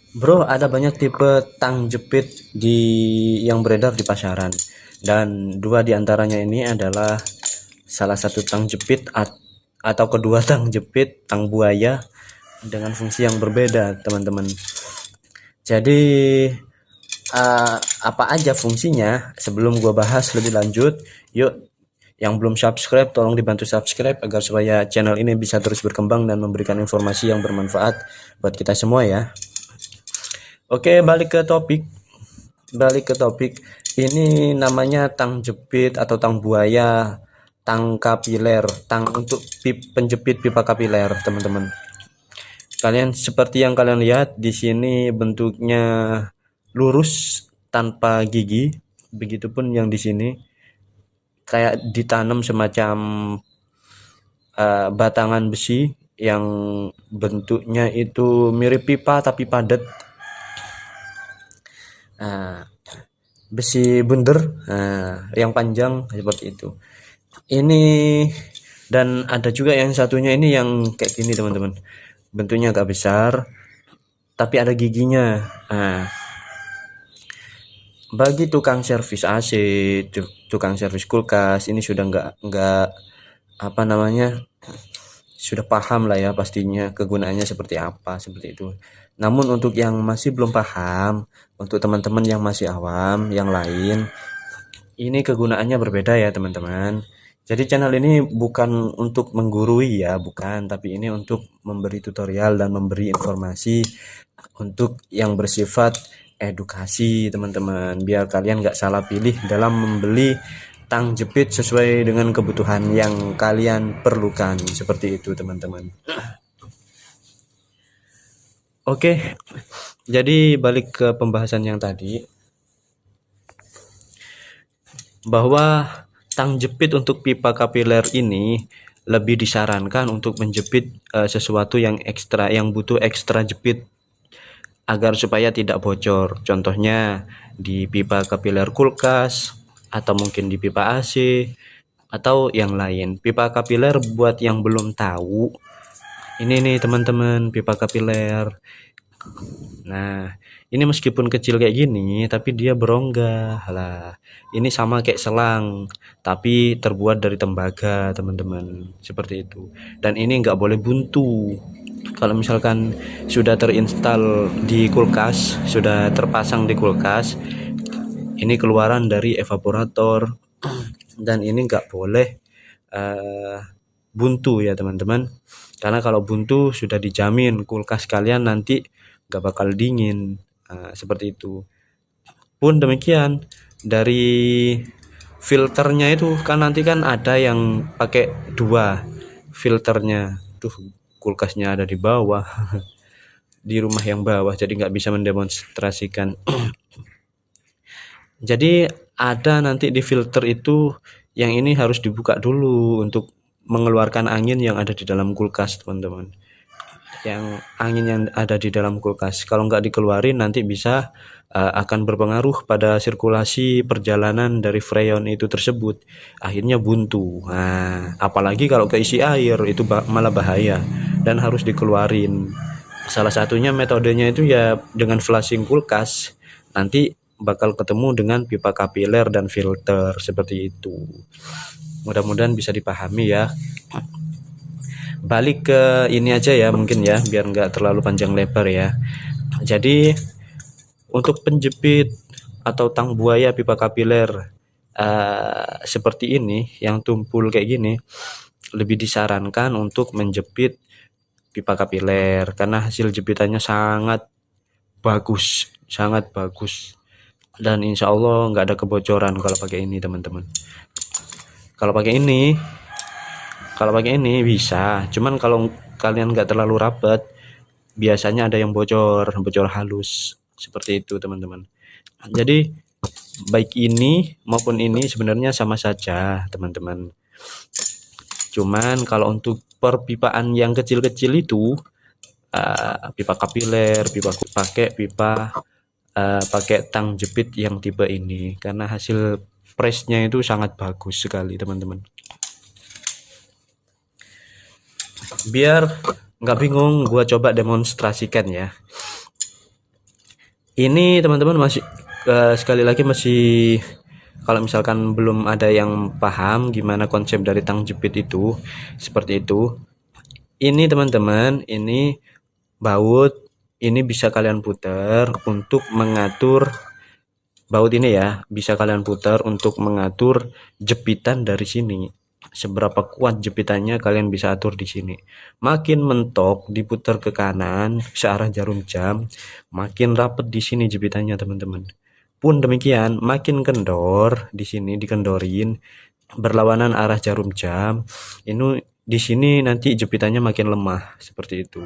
Bro, ada banyak tipe tang jepit yang beredar di pasaran, dan dua di antaranya ini adalah salah satu tang jepit atau kedua tang jepit tang buaya dengan fungsi yang berbeda, teman-teman. Jadi apa aja fungsinya? Sebelum gua bahas lebih lanjut, yuk yang belum subscribe tolong dibantu subscribe agar supaya channel ini bisa terus berkembang dan memberikan informasi yang bermanfaat buat kita semua ya. Oke, balik ke topik. Ini namanya tang jepit atau tang buaya, tang kapiler, tang untuk penjepit pipa kapiler, teman-teman. Kalian seperti yang kalian lihat di sini bentuknya lurus tanpa gigi. Begitupun yang di sini kayak ditanam semacam batangan besi yang bentuknya itu mirip pipa tapi padat. Nah, besi bunder, yang panjang seperti itu. Ini dan ada juga yang satunya ini yang kayak gini, teman-teman. Bentuknya agak besar tapi ada giginya. Nah, bagi tukang servis AC, tukang servis kulkas, ini sudah nggak apa namanya, sudah paham lah ya pastinya kegunaannya seperti apa, seperti itu. Namun untuk yang masih belum paham, untuk teman-teman yang masih awam, yang lain, ini kegunaannya berbeda ya teman-teman. Jadi channel ini bukan untuk menggurui ya, bukan, tapi ini untuk memberi tutorial dan memberi informasi untuk yang bersifat edukasi teman-teman, biar kalian nggak salah pilih dalam membeli tang jepit sesuai dengan kebutuhan yang kalian perlukan, seperti itu teman-teman. Oke, jadi balik ke pembahasan yang tadi, bahwa tang jepit untuk pipa kapiler ini lebih disarankan untuk menjepit sesuatu yang ekstra, yang butuh ekstra jepit agar supaya tidak bocor. Contohnya di pipa kapiler kulkas atau mungkin di pipa AC atau yang lain. Pipa kapiler buat yang belum tahu, ini nih teman-teman, pipa kapiler. Nah, ini meskipun kecil kayak gini, tapi dia berongga lah. Ini sama kayak selang, tapi terbuat dari tembaga, teman-teman. Seperti itu. Dan ini nggak boleh buntu. Kalau misalkan sudah terinstal di kulkas, sudah terpasang di kulkas, ini keluaran dari evaporator, dan ini nggak boleh buntu ya teman-teman. Karena kalau buntu sudah dijamin kulkas kalian nanti nggak bakal dingin. Seperti itu. Pun demikian dari filternya itu kan nanti kan ada yang pakai dua filternya. Tuh, kulkasnya ada di bawah, di rumah yang bawah, jadi nggak bisa mendemonstrasikan. Jadi ada nanti di filter itu yang ini harus dibuka dulu untuk mengeluarkan angin yang ada di dalam kulkas, teman-teman. Yang angin yang ada di dalam kulkas, kalau nggak dikeluarin nanti bisa akan berpengaruh pada sirkulasi perjalanan dari freon itu tersebut, akhirnya buntu. Nah, apalagi kalau keisi air itu malah bahaya dan harus dikeluarin. Salah satunya metodenya itu ya dengan flushing kulkas, nanti bakal ketemu dengan pipa kapiler dan filter seperti itu. Mudah-mudahan bisa dipahami ya. Balik ke ini aja ya mungkin ya, biar nggak terlalu panjang lebar ya. Jadi untuk penjepit atau tang buaya pipa kapiler seperti ini yang tumpul kayak gini, lebih disarankan untuk menjepit pipa kapiler karena hasil jepitannya sangat bagus, dan insya Allah nggak ada kebocoran kalau pakai ini teman-teman. Kalau pakai ini bisa, cuman kalau kalian nggak terlalu rapat, biasanya ada yang bocor halus seperti itu teman-teman. Jadi baik ini maupun ini sebenarnya sama saja teman-teman. Cuman kalau untuk perpipaan yang kecil-kecil itu, pipa kapiler, pakai tang jepit yang tipe ini karena hasil pressnya itu sangat bagus sekali teman-teman. Biar nggak bingung, gua coba demonstrasikan ya. Ini teman-teman masih sekali lagi masih, kalau misalkan belum ada yang paham gimana konsep dari tang jepit itu, seperti itu. Ini teman-teman, ini baut, ini bisa kalian putar untuk mengatur baut ini ya, bisa kalian putar untuk mengatur jepitan dari sini. Seberapa kuat jepitannya kalian bisa atur di sini. Makin mentok diputar ke kanan searah jarum jam, makin rapet di sini jepitannya teman-teman. Pun demikian, makin kendor di sini dikendorin berlawanan arah jarum jam, ini di sini nanti jepitannya makin lemah seperti itu.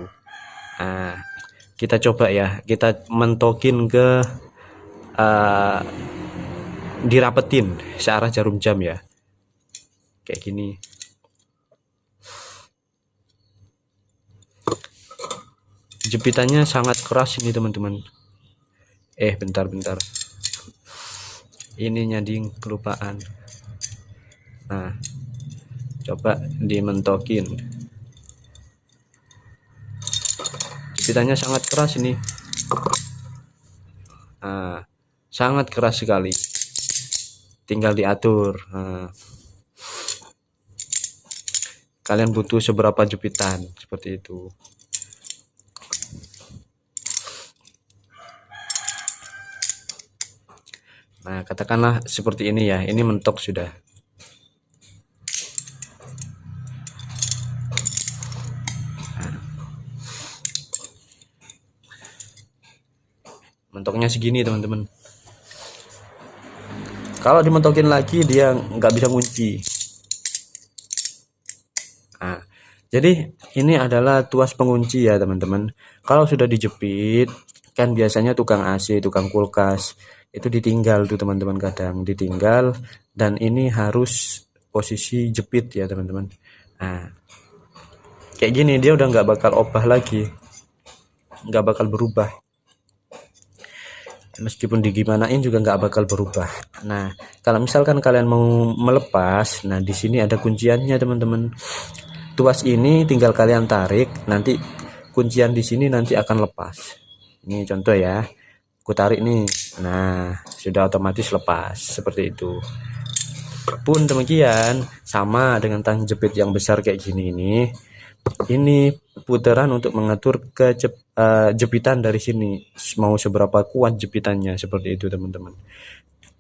Nah, kita coba ya, kita mentokin ke dirapetin searah jarum jam ya, kayak gini. Jepitannya sangat keras ini teman-teman. Bentar ini nyading kelupaan. Nah, coba dimentokin, jepitannya sangat keras ini. Nah, sangat keras sekali, tinggal diatur. Nah, kalian butuh seberapa jepitan seperti itu. Nah, katakanlah seperti ini ya, ini mentok sudah. Nah, mentoknya segini teman-teman. Kalau dimentokin lagi dia nggak bisa kunci. Nah, jadi ini adalah tuas pengunci ya teman-teman. Kalau sudah dijepit, kan biasanya tukang AC, tukang kulkas itu ditinggal tuh teman-teman, kadang ditinggal, dan ini harus posisi jepit ya teman-teman. Nah, kayak gini dia udah nggak bakal obah lagi, nggak bakal berubah. Meskipun digimanain juga nggak bakal berubah. Nah, kalau misalkan kalian mau melepas, nah di sini ada kunciannya teman-teman. Tuas ini tinggal kalian tarik, nanti kuncian di sini nanti akan lepas. Ini contoh ya, aku tarik nih, nah sudah otomatis lepas seperti itu. Pun demikian sama dengan tang jepit yang besar kayak gini ini putaran untuk mengatur ke jepitan dari sini, mau seberapa kuat jepitannya seperti itu teman-teman.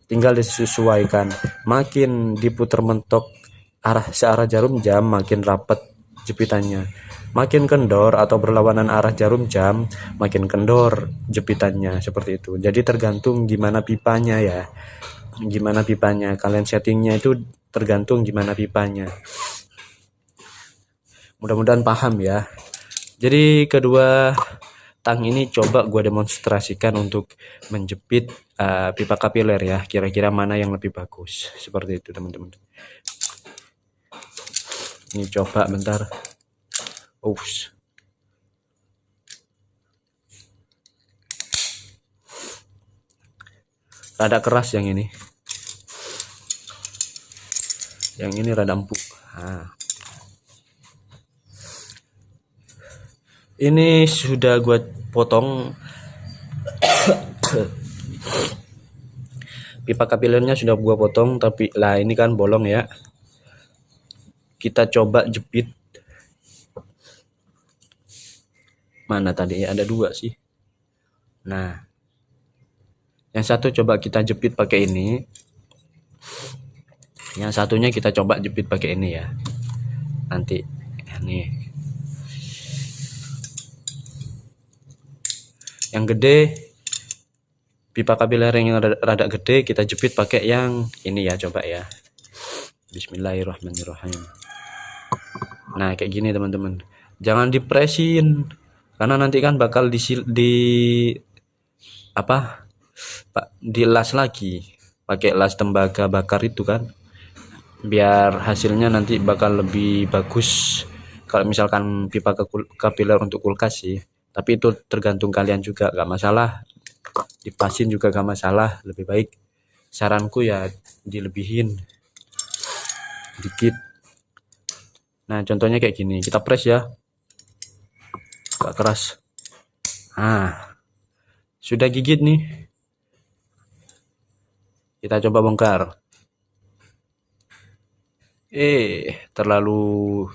Tinggal disesuaikan, makin diputar mentok searah jarum jam makin rapat jepitannya, makin kendor atau berlawanan arah jarum jam makin kendor jepitannya seperti itu. Jadi tergantung gimana pipanya ya, gimana pipanya kalian settingnya itu tergantung gimana pipanya. Mudah-mudahan paham ya. Jadi kedua tang ini coba gue demonstrasikan untuk menjepit pipa kapiler ya, kira-kira mana yang lebih bagus seperti itu teman-teman. Ini coba bentar. Rada keras yang ini. Yang ini rada empuk. Nah, ini sudah gue potong. Pipa kapilernya sudah gue potong, tapi lah ini kan bolong ya. Kita coba jepit. Mana tadi? Ada dua sih. Nah, yang satu coba kita jepit pakai ini. Yang satunya kita coba jepit pakai ini ya. Nanti nih. Yang gede, pipa kapiler yang rada gede kita jepit pakai yang ini ya, coba ya. Bismillahirrahmanirrahim. Nah, kayak gini teman-teman. Jangan dipresin, karena nanti kan bakal dilas lagi pakai las tembaga bakar itu kan, biar hasilnya nanti bakal lebih bagus kalau misalkan pipa kapiler untuk kulkas sih. Tapi itu tergantung kalian juga, gak masalah dipasin juga gak masalah, lebih baik saranku ya dilebihin dikit. Nah, contohnya kayak gini, kita press ya, agak keras. Nah, Sudah gigit nih. Kita coba bongkar. Terlalu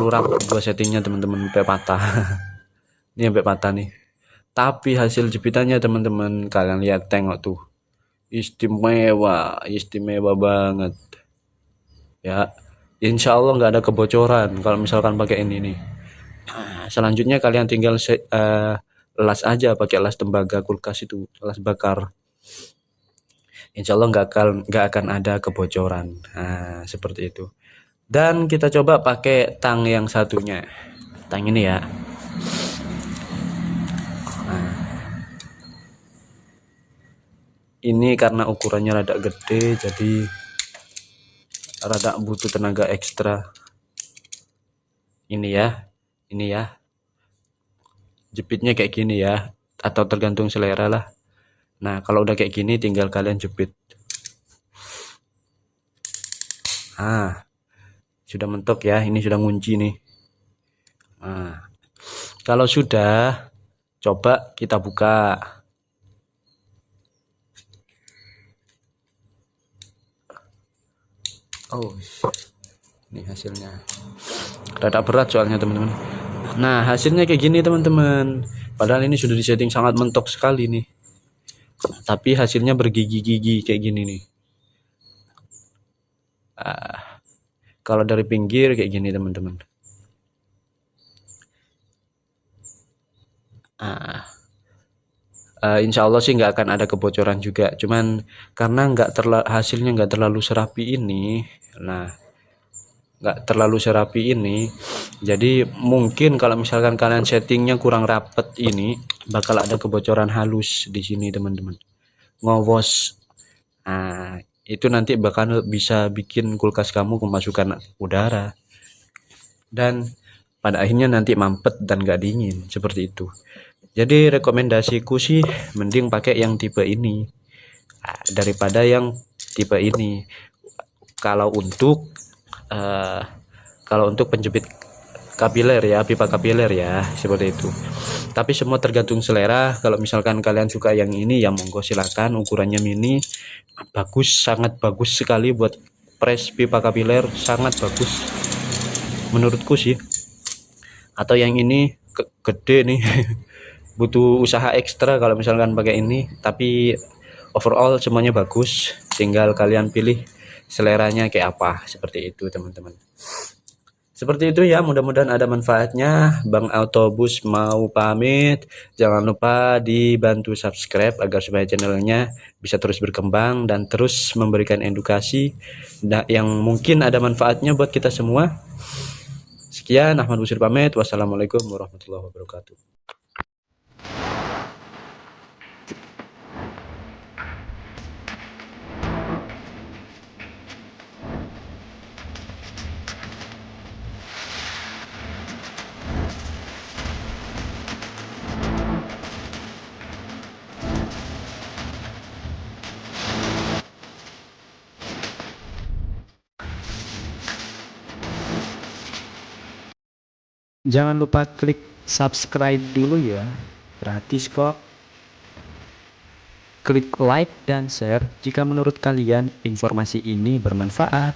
rapat gua settingnya teman-teman, sampai patah. Ini sampai patah nih. Tapi hasil jepitannya teman-teman, kalian lihat, tengok tuh. Istimewa banget. Ya, insya Allah nggak ada kebocoran kalau misalkan pakai ini nih. Selanjutnya kalian tinggal las aja pakai las tembaga kulkas itu, las bakar. Insya Allah nggak akan ada kebocoran. Nah, seperti itu. Dan kita coba pakai tang yang satunya. Tang ini ya. Nah, ini karena ukurannya rada gede, jadi rada butuh tenaga ekstra. Ini ya. Jepitnya kayak gini ya, atau tergantung selera lah. Nah, kalau udah kayak gini tinggal kalian jepit. Sudah mentok ya, ini sudah ngunci nih. Nah, kalau sudah, coba kita buka. Ini hasilnya. Rada berat soalnya teman-teman. Nah, hasilnya kayak gini teman-teman. Padahal ini sudah disetting sangat mentok sekali nih. Tapi hasilnya bergigi-gigi kayak gini nih. Kalau dari pinggir kayak gini teman-teman. Insya Allah sih nggak akan ada kebocoran juga. Cuman karena hasilnya nggak terlalu serapi ini. Nah, nggak terlalu serapi ini, jadi mungkin kalau misalkan kalian settingnya kurang rapet ini bakal ada kebocoran halus di sini teman-teman, ngowos. Nah, itu nanti bakal bisa bikin kulkas kamu kemasukan udara dan pada akhirnya nanti mampet dan gak dingin seperti itu. Jadi rekomendasiku sih mending pakai yang tipe ini daripada yang tipe ini. Kalau untuk penjepit kapiler ya, pipa kapiler ya, seperti itu. Tapi semua tergantung selera. Kalau misalkan kalian suka yang ini ya monggo silakan, ukurannya mini, bagus, sangat bagus sekali buat press pipa kapiler, sangat bagus menurutku sih. Atau yang ini gede nih butuh usaha ekstra kalau misalkan pakai ini, tapi overall semuanya bagus, tinggal kalian pilih seleranya kayak apa, seperti itu teman-teman. Seperti itu ya, mudah-mudahan ada manfaatnya. Bang Autobus mau pamit. Jangan lupa dibantu subscribe agar supaya channelnya bisa terus berkembang dan terus memberikan edukasi yang mungkin ada manfaatnya buat kita semua. Sekian, Ahmad Busir pamit. Wassalamualaikum warahmatullahi wabarakatuh. Jangan lupa klik subscribe dulu ya, gratis kok. Klik like dan share jika menurut kalian informasi ini bermanfaat.